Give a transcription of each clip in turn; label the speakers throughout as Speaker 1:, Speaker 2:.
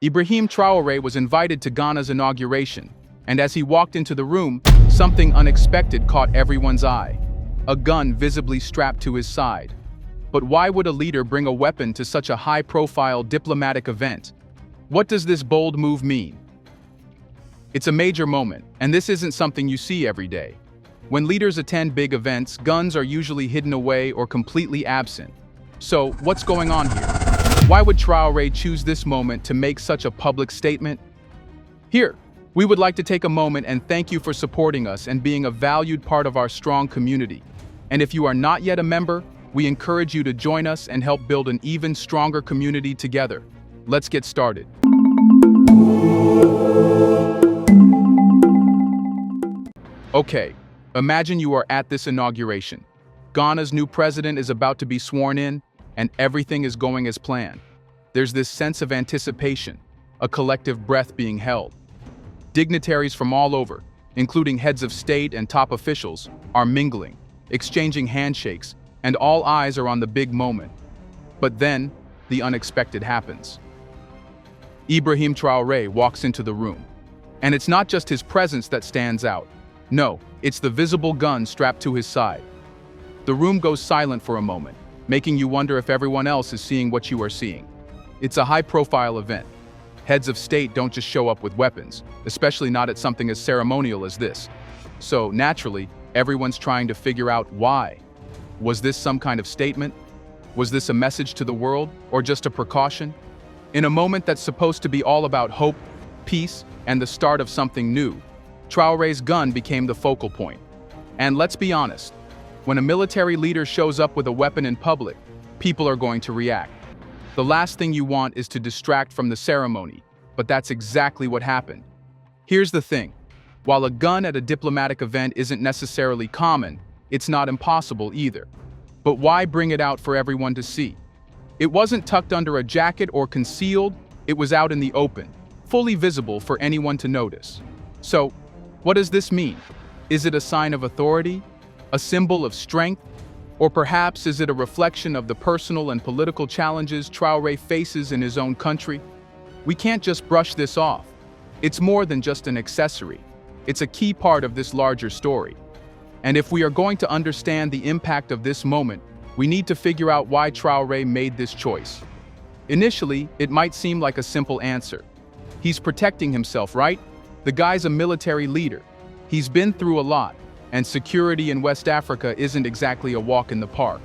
Speaker 1: Ibrahim Traoré was invited to Ghana's inauguration, and as he walked into the room, something unexpected caught everyone's eye. A gun visibly strapped to his side. But why would a leader bring a weapon to such a high-profile diplomatic event? What does this bold move mean? It's a major moment, and this isn't something you see every day. When leaders attend big events, guns are usually hidden away or completely absent. So, what's going on here? Why would Traoré choose this moment to make such a public statement? Here, we would like to take a moment and thank you for supporting us and being a valued part of our strong community. And if you are not yet a member, we encourage you to join us and help build an even stronger community together. Let's get started. Okay, imagine you are at this inauguration. Ghana's new president is about to be sworn in, and everything is going as planned. There's this sense of anticipation, a collective breath being held. Dignitaries from all over, including heads of state and top officials, are mingling, exchanging handshakes, and all eyes are on the big moment. But then, the unexpected happens. Ibrahim Traoré walks into the room. And it's not just his presence that stands out. No, it's the visible gun strapped to his side. The room goes silent for a moment, making you wonder if everyone else is seeing what you are seeing. It's a high-profile event. Heads of state don't just show up with weapons, especially not at something as ceremonial as this. So, naturally, everyone's trying to figure out why. Was this some kind of statement? Was this a message to the world, or just a precaution? In a moment that's supposed to be all about hope, peace, and the start of something new, Traoré's gun became the focal point. And let's be honest, when a military leader shows up with a weapon in public, people are going to react. The last thing you want is to distract from the ceremony, but that's exactly what happened. Here's the thing. While a gun at a diplomatic event isn't necessarily common, it's not impossible either. But why bring it out for everyone to see? It wasn't tucked under a jacket or concealed, it was out in the open, fully visible for anyone to notice. So, what does this mean? Is it a sign of authority? A symbol of strength? Or perhaps is it a reflection of the personal and political challenges Traoré faces in his own country? We can't just brush this off. It's more than just an accessory. It's a key part of this larger story. And if we are going to understand the impact of this moment, we need to figure out why Traoré made this choice. Initially, it might seem like a simple answer. He's protecting himself, right? The guy's a military leader. He's been through a lot, and security in West Africa isn't exactly a walk in the park.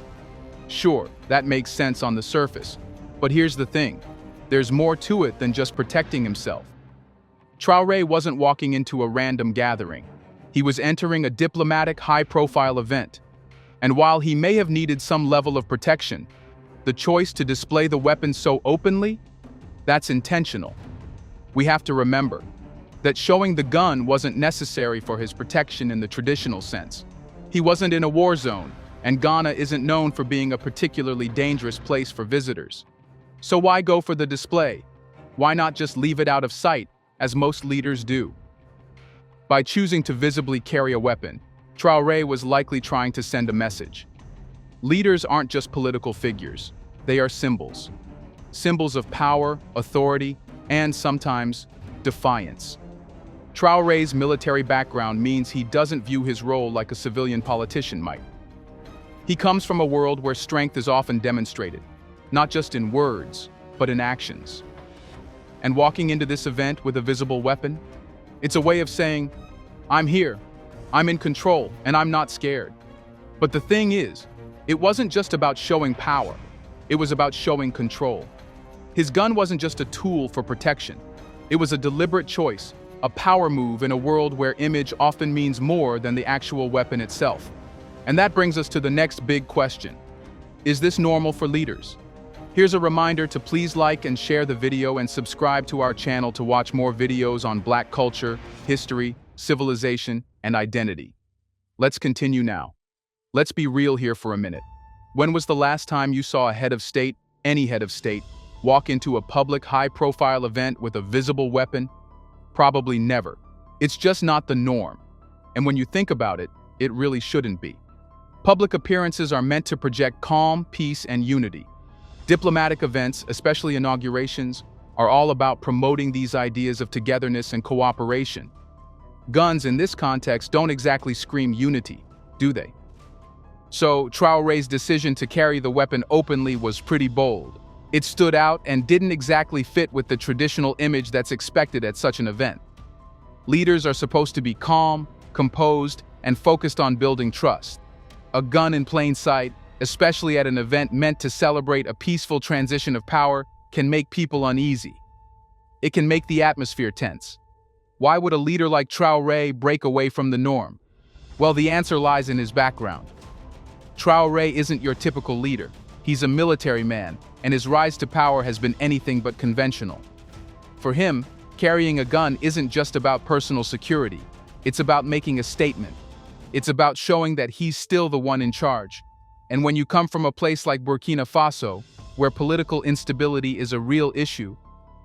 Speaker 1: Sure, that makes sense on the surface. But here's the thing. There's more to it than just protecting himself. Traoré wasn't walking into a random gathering. He was entering a diplomatic, high-profile event. And while he may have needed some level of protection, the choice to display the weapon so openly, that's intentional. We have to remember that showing the gun wasn't necessary for his protection in the traditional sense. He wasn't in a war zone, and Ghana isn't known for being a particularly dangerous place for visitors. So why go for the display? Why not just leave it out of sight, as most leaders do? By choosing to visibly carry a weapon, Traoré was likely trying to send a message. Leaders aren't just political figures, they are symbols. Symbols of power, authority, and sometimes defiance. Traoré's military background means he doesn't view his role like a civilian politician might. He comes from a world where strength is often demonstrated, not just in words, but in actions. And walking into this event with a visible weapon, it's a way of saying, I'm here, I'm in control, and I'm not scared. But the thing is, it wasn't just about showing power, it was about showing control. His gun wasn't just a tool for protection, it was a deliberate choice, a power move in a world where image often means more than the actual weapon itself. And that brings us to the next big question. Is this normal for leaders? Here's a reminder to please like and share the video and subscribe to our channel to watch more videos on Black culture, history, civilization, and identity. Let's continue now. Let's be real here for a minute. When was the last time you saw a head of state, any head of state, walk into a public high-profile event with a visible weapon? Probably never. It's just not the norm. And when you think about it, it really shouldn't be. Public appearances are meant to project calm, peace, and unity. Diplomatic events, especially inaugurations, are all about promoting these ideas of togetherness and cooperation. Guns in this context don't exactly scream unity, do they? So, Traoré's decision to carry the weapon openly was pretty bold. It stood out and didn't exactly fit with the traditional image that's expected at such an event. Leaders are supposed to be calm, composed, and focused on building trust. A gun in plain sight, especially at an event meant to celebrate a peaceful transition of power, can make people uneasy. It can make the atmosphere tense. Why would a leader like Traoré break away from the norm? Well, the answer lies in his background. Traoré isn't your typical leader. He's a military man, and his rise to power has been anything but conventional. For him, carrying a gun isn't just about personal security. It's about making a statement. It's about showing that he's still the one in charge. And when you come from a place like Burkina Faso, where political instability is a real issue,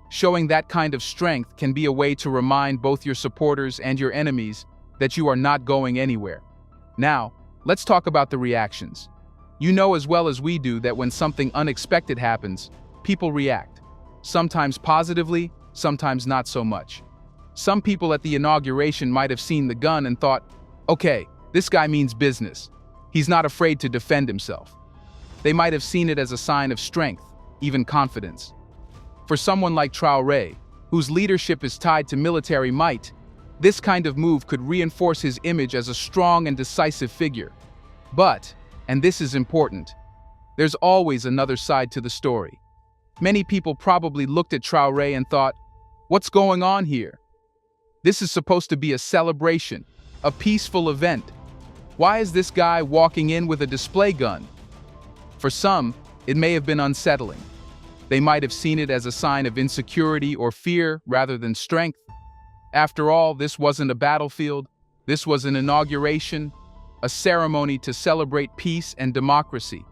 Speaker 1: showing that kind of strength can be a way to remind both your supporters and your enemies that you are not going anywhere. Now, let's talk about the reactions. You know as well as we do that when something unexpected happens, people react. Sometimes positively, sometimes not so much. Some people at the inauguration might have seen the gun and thought, okay, this guy means business. He's not afraid to defend himself. They might have seen it as a sign of strength, even confidence. For someone like Traoré, whose leadership is tied to military might, this kind of move could reinforce his image as a strong and decisive figure. But, and this is important, there's always another side to the story. Many people probably looked at Traoré and thought, what's going on here? This is supposed to be a celebration, a peaceful event. Why is this guy walking in with a display gun? For some, it may have been unsettling. They might have seen it as a sign of insecurity or fear rather than strength. After all, this wasn't a battlefield. This was an inauguration, a ceremony to celebrate peace and democracy.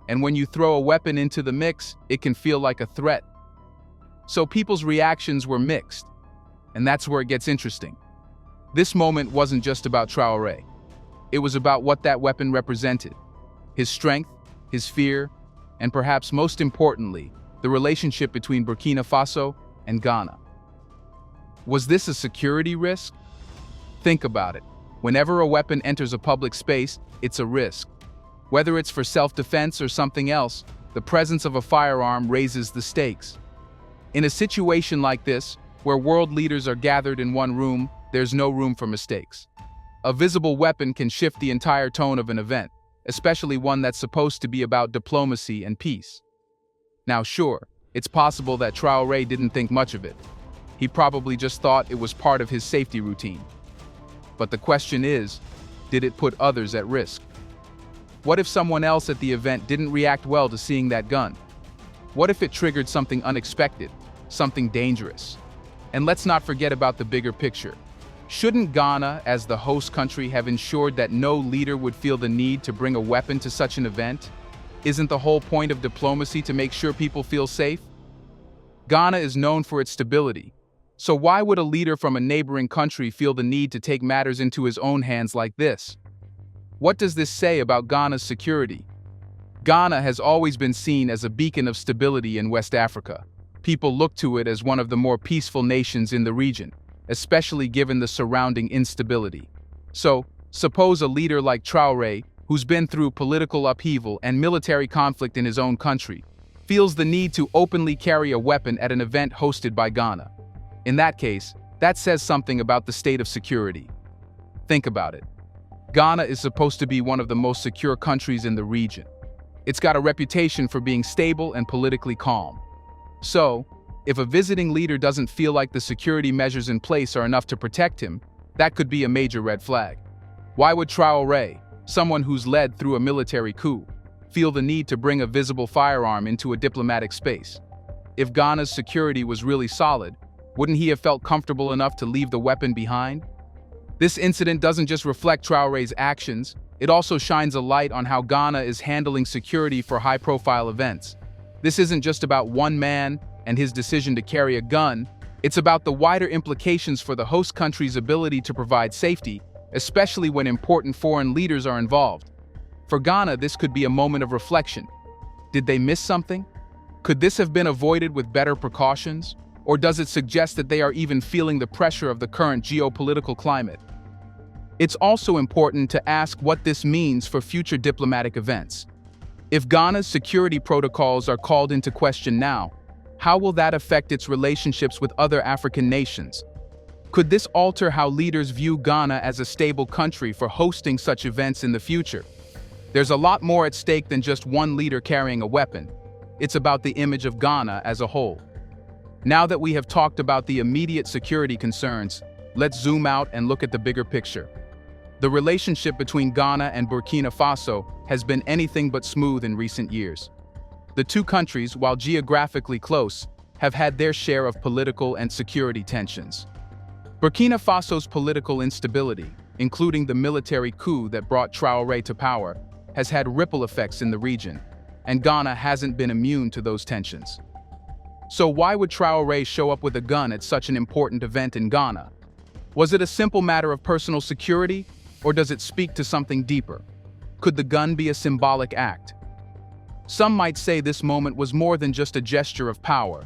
Speaker 1: And when you throw a weapon into the mix, it can feel like a threat. So people's reactions were mixed. And that's where it gets interesting. This moment wasn't just about Traoré. It was about what that weapon represented. His strength, his fear, and perhaps most importantly, the relationship between Burkina Faso and Ghana. Was this a security risk? Think about it. Whenever a weapon enters a public space, it's a risk. Whether it's for self-defense or something else, the presence of a firearm raises the stakes. In a situation like this, where world leaders are gathered in one room, there's no room for mistakes. A visible weapon can shift the entire tone of an event, especially one that's supposed to be about diplomacy and peace. Now sure, it's possible that Traoré didn't think much of it. He probably just thought it was part of his safety routine. But the question is, did it put others at risk? What if someone else at the event didn't react well to seeing that gun? What if it triggered something unexpected, something dangerous? And let's not forget about the bigger picture. Shouldn't Ghana, as the host country, have ensured that no leader would feel the need to bring a weapon to such an event? Isn't the whole point of diplomacy to make sure people feel safe? Ghana is known for its stability. So why would a leader from a neighboring country feel the need to take matters into his own hands like this? What does this say about Ghana's security? Ghana has always been seen as a beacon of stability in West Africa. People look to it as one of the more peaceful nations in the region, especially given the surrounding instability. So, suppose a leader like Traoré, who's been through political upheaval and military conflict in his own country, feels the need to openly carry a weapon at an event hosted by Ghana. In that case, that says something about the state of security. Think about it. Ghana is supposed to be one of the most secure countries in the region. It's got a reputation for being stable and politically calm. So, if a visiting leader doesn't feel like the security measures in place are enough to protect him, that could be a major red flag. Why would Traoré, someone who's led through a military coup, feel the need to bring a visible firearm into a diplomatic space? If Ghana's security was really solid, wouldn't he have felt comfortable enough to leave the weapon behind? This incident doesn't just reflect Traoré's actions, it also shines a light on how Ghana is handling security for high-profile events. This isn't just about one man and his decision to carry a gun, it's about the wider implications for the host country's ability to provide safety, especially when important foreign leaders are involved. For Ghana, this could be a moment of reflection. Did they miss something? Could this have been avoided with better precautions? Or does it suggest that they are even feeling the pressure of the current geopolitical climate? It's also important to ask what this means for future diplomatic events. If Ghana's security protocols are called into question now, how will that affect its relationships with other African nations? Could this alter how leaders view Ghana as a stable country for hosting such events in the future? There's a lot more at stake than just one leader carrying a weapon. It's about the image of Ghana as a whole. Now that we have talked about the immediate security concerns, let's zoom out and look at the bigger picture. The relationship between Ghana and Burkina Faso has been anything but smooth in recent years. The two countries, while geographically close, have had their share of political and security tensions. Burkina Faso's political instability, including the military coup that brought Traoré to power, has had ripple effects in the region, and Ghana hasn't been immune to those tensions. So why would Traoré show up with a gun at such an important event in Ghana? Was it a simple matter of personal security, or does it speak to something deeper? Could the gun be a symbolic act? Some might say this moment was more than just a gesture of power.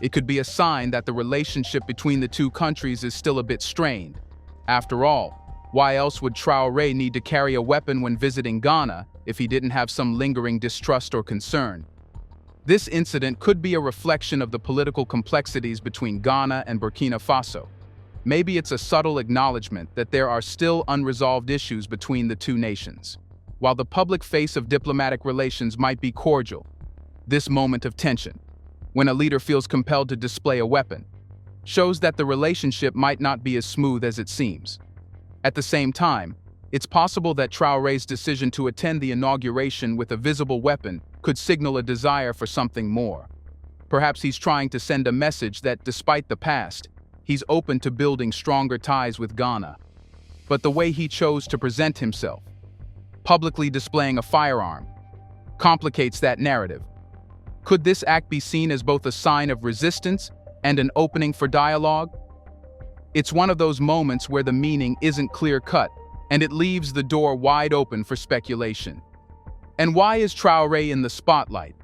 Speaker 1: It could be a sign that the relationship between the two countries is still a bit strained. After all, why else would Traoré need to carry a weapon when visiting Ghana if he didn't have some lingering distrust or concern? This incident could be a reflection of the political complexities between Ghana and Burkina Faso. Maybe it's a subtle acknowledgement that there are still unresolved issues between the two nations. While the public face of diplomatic relations might be cordial, this moment of tension, when a leader feels compelled to display a weapon, shows that the relationship might not be as smooth as it seems. At the same time, it's possible that Traoré's decision to attend the inauguration with a visible weapon could signal a desire for something more. Perhaps he's trying to send a message that, despite the past, he's open to building stronger ties with Ghana. But the way he chose to present himself, publicly displaying a firearm, complicates that narrative. Could this act be seen as both a sign of resistance and an opening for dialogue? It's one of those moments where the meaning isn't clear-cut, and it leaves the door wide open for speculation. And why is Traoré in the spotlight?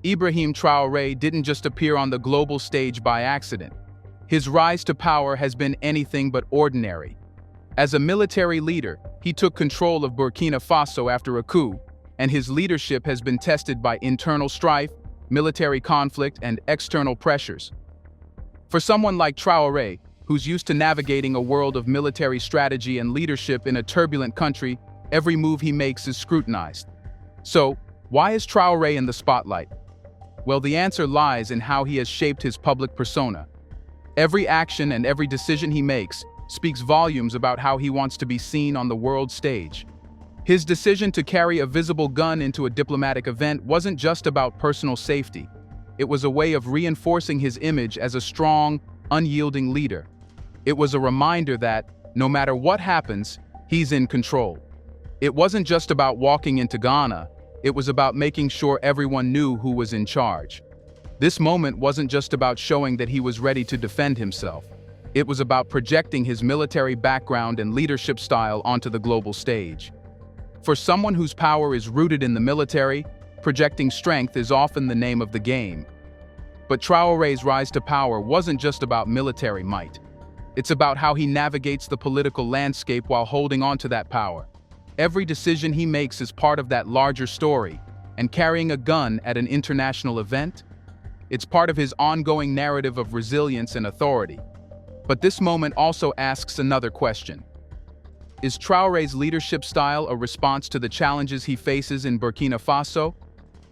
Speaker 1: Ibrahim Traoré didn't just appear on the global stage by accident. His rise to power has been anything but ordinary. As a military leader, he took control of Burkina Faso after a coup, and his leadership has been tested by internal strife, military conflict, and external pressures. For someone like Traoré, who's used to navigating a world of military strategy and leadership in a turbulent country, every move he makes is scrutinized. So, why is Traoré in the spotlight? Well, the answer lies in how he has shaped his public persona. Every action and every decision he makes speaks volumes about how he wants to be seen on the world stage. His decision to carry a visible gun into a diplomatic event wasn't just about personal safety. It was a way of reinforcing his image as a strong, unyielding leader. It was a reminder that, no matter what happens, he's in control. It wasn't just about walking into Ghana, it was about making sure everyone knew who was in charge. This moment wasn't just about showing that he was ready to defend himself. It was about projecting his military background and leadership style onto the global stage. For someone whose power is rooted in the military, projecting strength is often the name of the game. But Traoré's rise to power wasn't just about military might. It's about how he navigates the political landscape while holding on to that power. Every decision he makes is part of that larger story, and carrying a gun at an international event? It's part of his ongoing narrative of resilience and authority. But this moment also asks another question. Is Traoré's leadership style a response to the challenges he faces in Burkina Faso?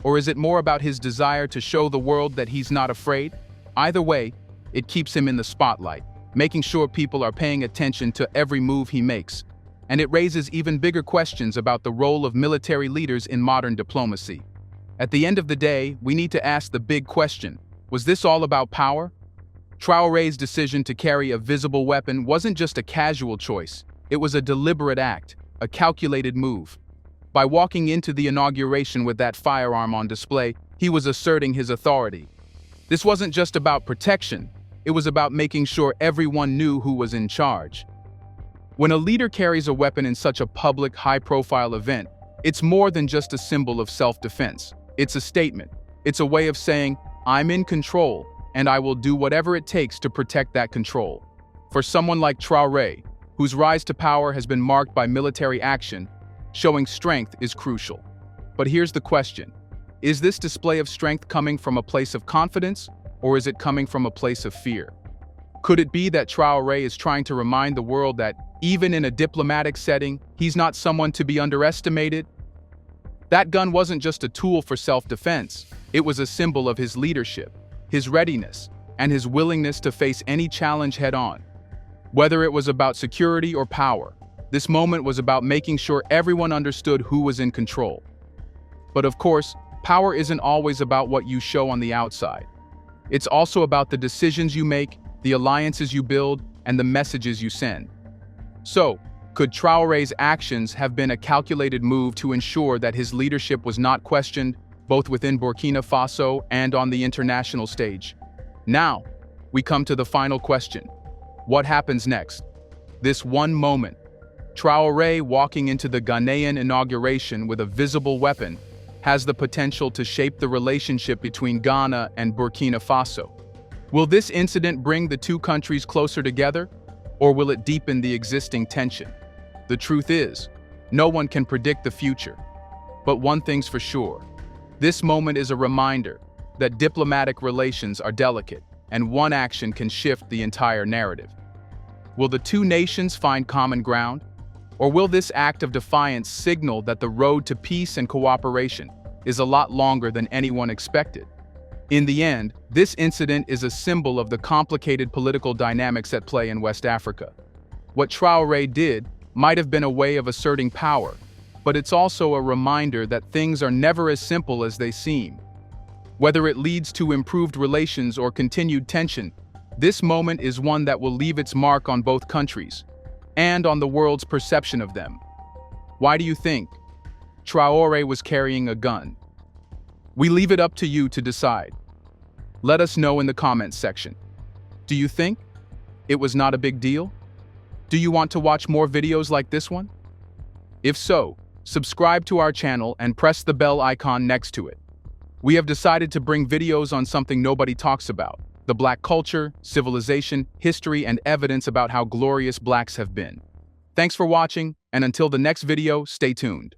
Speaker 1: Or is it more about his desire to show the world that he's not afraid? Either way, it keeps him in the spotlight, making sure people are paying attention to every move he makes. And it raises even bigger questions about the role of military leaders in modern diplomacy. At the end of the day, we need to ask the big question: was this all about power? Traoré's decision to carry a visible weapon wasn't just a casual choice, it was a deliberate act, a calculated move. By walking into the inauguration with that firearm on display, he was asserting his authority. This wasn't just about protection, it was about making sure everyone knew who was in charge. When a leader carries a weapon in such a public, high-profile event, it's more than just a symbol of self-defense. It's a statement. It's a way of saying, I'm in control, and I will do whatever it takes to protect that control. For someone like Traoré, whose rise to power has been marked by military action, showing strength is crucial. But here's the question. Is this display of strength coming from a place of confidence, or is it coming from a place of fear? Could it be that Traoré is trying to remind the world that, even in a diplomatic setting, he's not someone to be underestimated? That gun wasn't just a tool for self-defense, it was a symbol of his leadership, his readiness, and his willingness to face any challenge head-on. Whether it was about security or power, this moment was about making sure everyone understood who was in control. But of course, power isn't always about what you show on the outside. It's also about the decisions you make, the alliances you build, and the messages you send. So, could Traoré's actions have been a calculated move to ensure that his leadership was not questioned, both within Burkina Faso and on the international stage? Now, we come to the final question. What happens next? This one moment, Traoré walking into the Ghanaian inauguration with a visible weapon, has the potential to shape the relationship between Ghana and Burkina Faso. Will this incident bring the two countries closer together, or will it deepen the existing tension? The truth is, no one can predict the future. But one thing's for sure, this moment is a reminder that diplomatic relations are delicate, and one action can shift the entire narrative. Will the two nations find common ground? Or will this act of defiance signal that the road to peace and cooperation is a lot longer than anyone expected? In the end, this incident is a symbol of the complicated political dynamics at play in West Africa. What Traoré did might have been a way of asserting power, but it's also a reminder that things are never as simple as they seem. Whether it leads to improved relations or continued tension, this moment is one that will leave its mark on both countries, and on the world's perception of them. Why do you think Traoré was carrying a gun? We leave it up to you to decide. Let us know in the comments section. Do you think it was not a big deal? Do you want to watch more videos like this one? If so, subscribe to our channel and press the bell icon next to it. We have decided to bring videos on something nobody talks about: the Black culture, civilization, history, and evidence about how glorious Blacks have been. Thanks for watching, and until the next video, stay tuned.